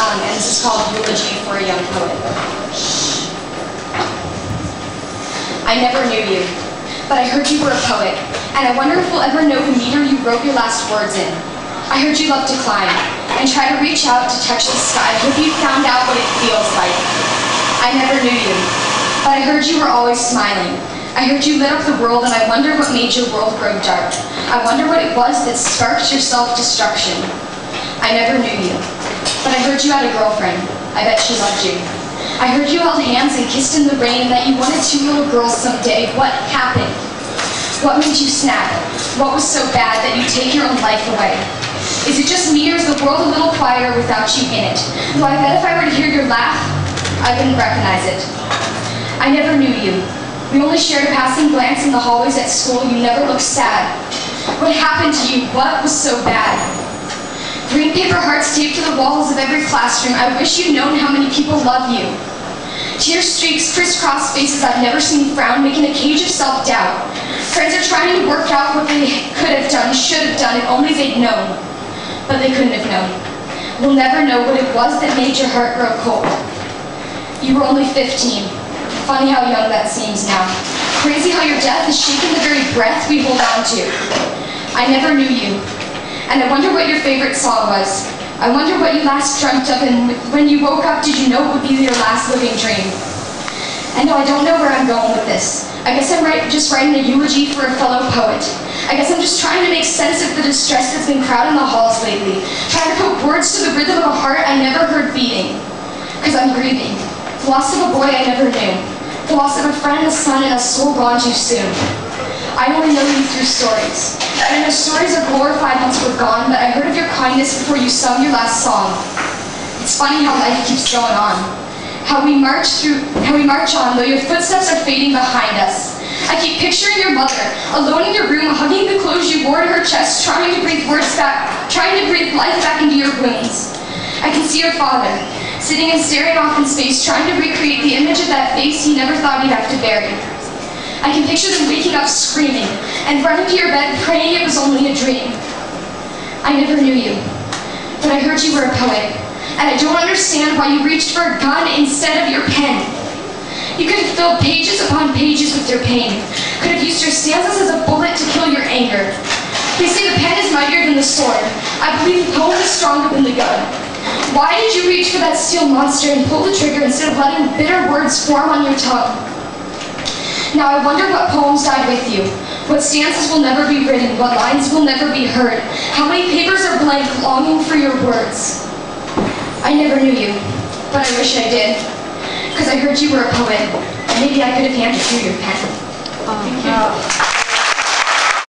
song, and this is called Eulogy for a Young Poet. I never knew you, but I heard you were a poet, and I wonder if we'll ever know the meter you wrote your last words in. I heard you love to climb, and try to reach out to touch the sky. Hope you found out what it feels like. I never knew you, but I heard you were always smiling. I heard you lit up the world, and I wonder what made your world grow dark. I wonder what it was that sparked your self-destruction. I never knew you, but I heard you had a girlfriend. I bet she loved you. I heard you held hands and kissed in the rain, and that you wanted 2 little girls someday. What happened? What made you snap? What was so bad that you take your own life away? Is it just me, or is the world a little quieter without you in it? Though I bet if I were to hear your laugh, I wouldn't recognize it. I never knew you. We only shared a passing glance in the hallways at school. You never looked sad. What happened to you? What was so bad? Green paper hearts taped to the walls of every classroom. I wish you'd known how many people love you. Tear streaks, crisscross faces I've never seen frown, making a cage of self-doubt. Friends are trying to work out what they could have done, should have done, if only they'd known. But they couldn't have known. We'll never know what it was that made your heart grow cold. You were only 15. Funny how young that seems now. Crazy how your death has shaken the very breath we hold on to. I never knew you. And I wonder what your favorite song was. I wonder what you last dreamt of, and when you woke up, did you know it would be your last living dream? And no, I don't know where I'm going with this. I guess I'm just writing a eulogy for a fellow poet. I guess I'm just trying to make sense of the distress that's been crowding the halls lately. Trying to put words to the rhythm of a heart I never heard beating. Because I'm grieving. The loss of a boy I never knew. The loss of a friend, a son, and a soul gone too soon. I only know you through stories. And I know stories are glorified once we're gone, but I heard of your kindness before you sung your last song. It's funny how life keeps going on. How we march on, though your footsteps are fading behind us. I keep picturing your mother, alone in your room, hugging the clothes you wore to her chest, trying to breathe life back into your wounds. I can see your father, sitting and staring off in space, trying to recreate the image of that face he never thought he'd have to bury. I can picture them waking up screaming and running to your bed praying it was only a dream. I never knew you, but I heard you were a poet, and I don't understand why you reached for a gun instead of your pen. You could have filled pages upon pages with your pain, could have used your stanzas as a bullet to kill your anger. They say the pen is mightier than the sword. I believe the poem is stronger than the gun. Why did you reach for that steel monster and pull the trigger instead of letting bitter words form on your tongue? Now I wonder what poems died with you, what stanzas will never be written, what lines will never be heard, how many papers are blank longing for your words. I never knew you, but I wish I did, because I heard you were a poet, and maybe I could have handed you your pen. Thank you.